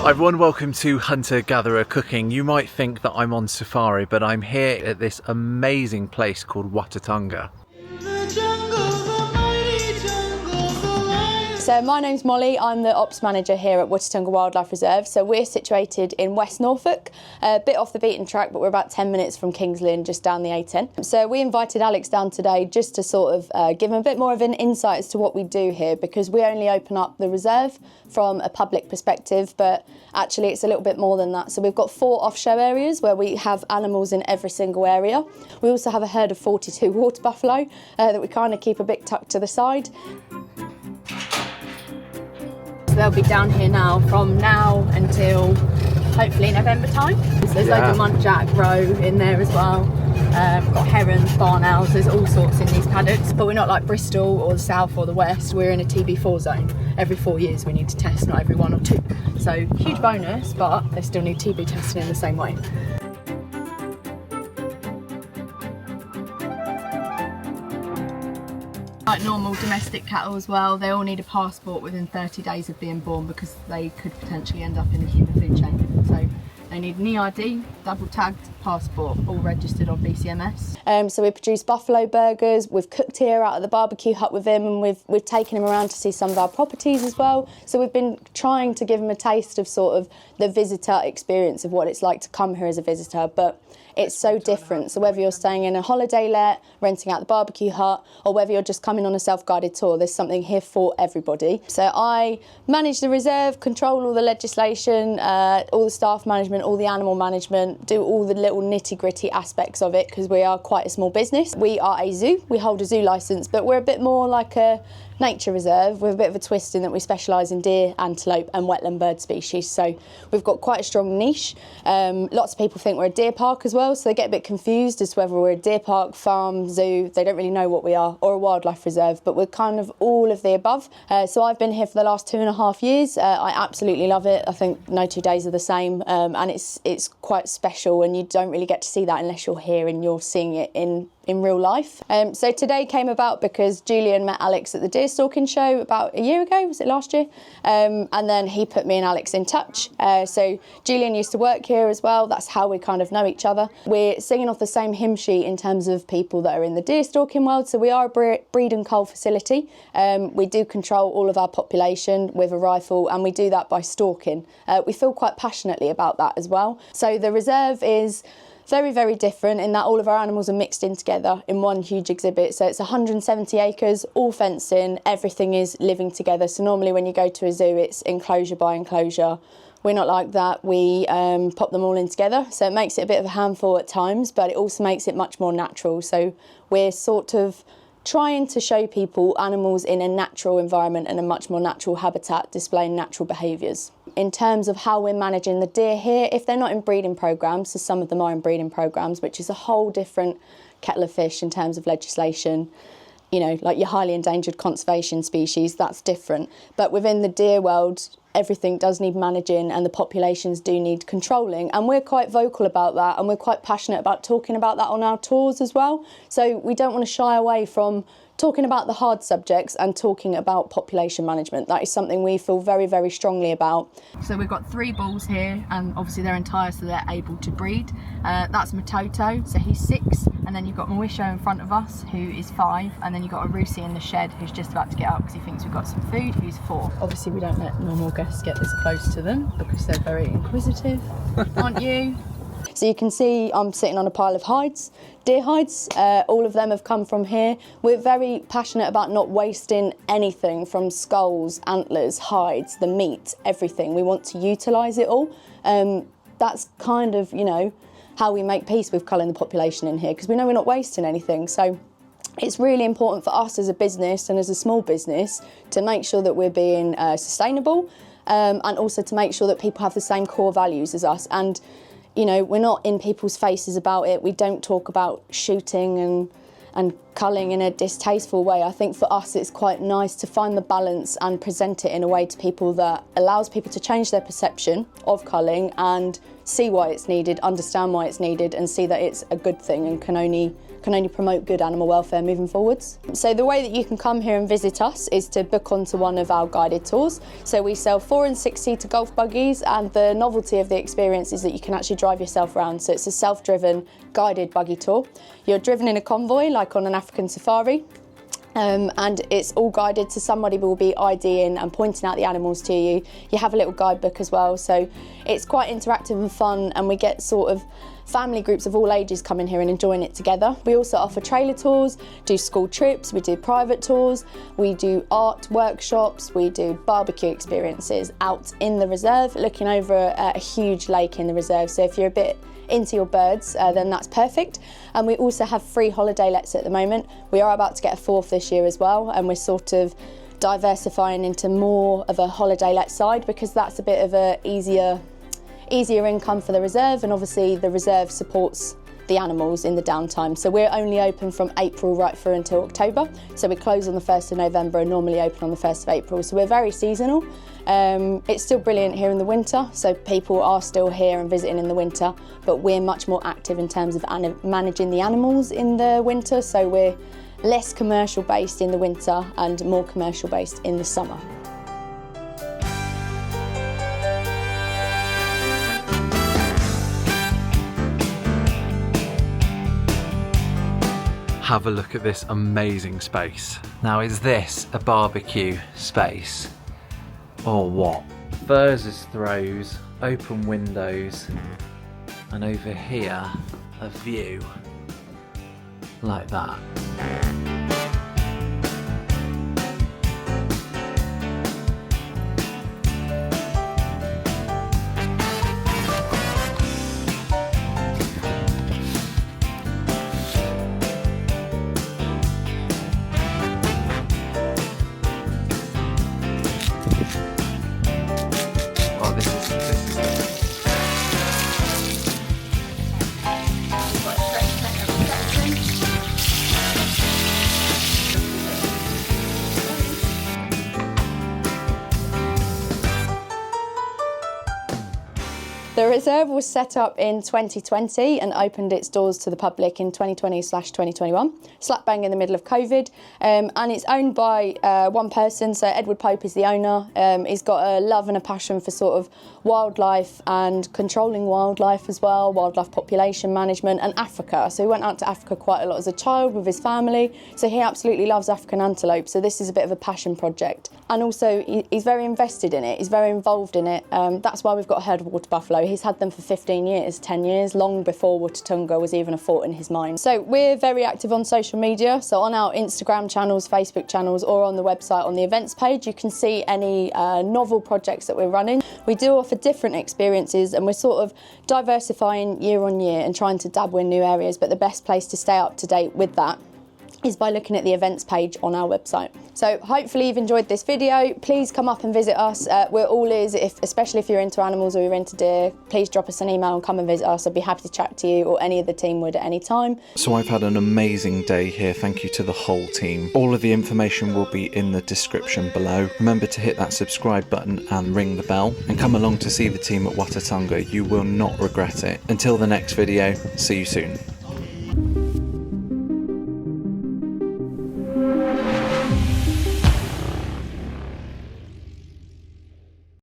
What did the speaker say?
Hi everyone, welcome to Hunter Gatherer Cooking. You might think that I'm on safari, but I'm here at this amazing place called Watatunga. So my name's Molly, I'm the Ops Manager here at Watatunga Wildlife Reserve. So we're situated in West Norfolk, a bit off the beaten track, but we're about 10 minutes from Kings Lynn, just down the A10. So we invited Alex down today just to sort of give him a bit more of an insight as to what we do here, because we only open up the reserve from a public perspective, but actually it's a little bit more than that. So we've got 4 off-show areas where we have animals in every single area. We also have a herd of 42 water buffalo that we kind of keep a bit tucked to the side. So they'll be down here now from now until hopefully November time. So there's loads of muntjac, roe in there as well. We've got herons, barn owls, there's all sorts in these paddocks. But we're not like Bristol or the south or the west, we're in a TB4 zone. Every 4 years we need to test, not every 1 or 2. So huge bonus, but they still need TB testing in the same way. Like normal domestic cattle as well, they all need a passport within 30 days of being born because they could potentially end up in the human food chain. So they need an EID, double tagged passport, all registered on BCMS. So we produce buffalo burgers, we've cooked here out at the barbecue hut with him, and we've taken him around to see some of our properties as well. So we've been trying to give him a taste of sort of the visitor experience of what it's like to come here as a visitor, but it's so different. So whether you're staying in a holiday let, renting out the barbecue hut, or whether you're just coming on a self-guided tour, there's something here for everybody. So I manage the reserve, control all the legislation, all the staff management, all the animal management, do all the little nitty-gritty aspects of it because we are quite a small business. We are a zoo, we hold a zoo licence, but we're a bit more like a nature reserve with a bit of a twist in that we specialise in deer, antelope and wetland bird species. So we've got quite a strong niche. Lots of people think we're a deer park as well, so they get a bit confused as to whether we're a deer park, farm, zoo. They don't really know what we are, or a wildlife reserve, but we're kind of all of the above. So I've been here for the last 2.5 years. I absolutely love it. I think no 2 days are the same, and it's quite special, and you don't really get to see that unless you're here and you're seeing it in real life. So today came about because Julian met Alex at the deer stalking show about a year ago, was it last year? And then he put me and Alex in touch. So Julian used to work here as well, that's how we kind of know each other. We're singing off the same hymn sheet in terms of people that are in the deer stalking world, so we are a breed and cull facility. We do control all of our population with a rifle, and we do that by stalking. We feel quite passionately about that as well. So the reserve is very, very different in that all of our animals are mixed in together in one huge exhibit. So it's 170 acres, all fencing, everything is living together. So normally when you go to a zoo, it's enclosure by enclosure. We're not like that, we pop them all in together. So it makes it a bit of a handful at times, but it also makes it much more natural. So we're sort of trying to show people animals in a natural environment and a much more natural habitat, displaying natural behaviours. In terms of how we're managing the deer here, if they're not in breeding programmes, so some of them are in breeding programmes, which is a whole different kettle of fish in terms of legislation. You know, like your highly endangered conservation species, that's different. But within the deer world, everything does need managing and the populations do need controlling, and we're quite vocal about that, and we're quite passionate about talking about that on our tours as well. So we don't want to shy away from talking about the hard subjects and talking about population management. That is something we feel very, very strongly about. So we've got 3 bulls here, and obviously they're entire, so they're able to breed. That's Matoto, so he's 6, and then you've got Mawisho in front of us, who is 5, and then you've got Arusi in the shed, who's just about to get out because he thinks we've got some food, who's 4. Obviously we don't let normal guests get this close to them because they're very inquisitive, aren't you? So you can see I'm sitting on a pile of hides, deer hides. All of them have come from here. We're very passionate about not wasting anything from skulls, antlers, hides, the meat, everything. We want to utilise it all. That's kind of, you know, how we make peace with culling the population in here, because we know we're not wasting anything. So it's really important for us as a business and as a small business to make sure that we're being sustainable, and also to make sure that people have the same core values as us. And you know, we're not in people's faces about it. We don't talk about shooting and culling in a distasteful way. I think for us it's quite nice to find the balance and present it in a way to people that allows people to change their perception of culling and see why it's needed, understand why it's needed, and see that it's a good thing and can only can only promote good animal welfare moving forwards. So the way that you can come here and visit us is to book onto one of our guided tours. So we sell 4 and 6 seater golf buggies, and the novelty of the experience is that you can actually drive yourself around. So it's a self-driven guided buggy tour. You're driven in a convoy like on an African safari. And it's all guided, so somebody will be IDing and pointing out the animals to you. You have a little guidebook as well, so it's quite interactive and fun, and we get sort of family groups of all ages coming here and enjoying it together. We also offer trailer tours, do school trips, we do private tours, we do art workshops, we do barbecue experiences out in the reserve, looking over a huge lake in the reserve. So if you're a bit into your birds, then that's perfect. And we also have free holiday lets at the moment. We are about to get a 4th this year as well, and we're sort of diversifying into more of a holiday let side, because that's a bit of a easier income for the reserve, and obviously the reserve supports the animals in the downtime. So we're only open from April right through until October. So we close on the 1st of November and normally open on the 1st of April. So we're very seasonal. It's still brilliant here in the winter, so people are still here and visiting in the winter, but we're much more active in terms of managing the animals in the winter. So we're less commercial based in the winter and more commercial based in the summer. Have a look at this amazing space. Now, is this a barbecue space or what? Furs as throws, open windows, and over here a view like that. The reserve was set up in 2020 and opened its doors to the public in 2020/2021, slap bang in the middle of COVID, and it's owned by one person. So Edward Pope is the owner. He's got a love and a passion for sort of wildlife and controlling wildlife as well, wildlife population management, and Africa. So he went out to Africa quite a lot as a child with his family, so he absolutely loves African antelope. So this is a bit of a passion project, and also he's very invested in it, he's very involved in it. That's why we've got a herd of water buffalo. He's had them for 15 years, 10 years, long before Watatunga was even a thought in his mind. So we're very active on social media, so on our Instagram channels, Facebook channels, or on the website on the events page, you can see any novel projects that we're running. We do offer different experiences, and we're sort of diversifying year on year and trying to dabble in new areas, but the best place to stay up to date with that is by looking at the events page on our website. So hopefully you've enjoyed this video. Please come up and visit us. We're all ears, especially if you're into animals or you're into deer. Please drop us an email and come and visit us. I'd be happy to chat to you, or any of the team would at any time. So I've had an amazing day here. Thank you to the whole team. All of the information will be in the description below. Remember to hit that subscribe button and ring the bell, and come along to see the team at Watatunga. You will not regret it. Until the next video, see you soon.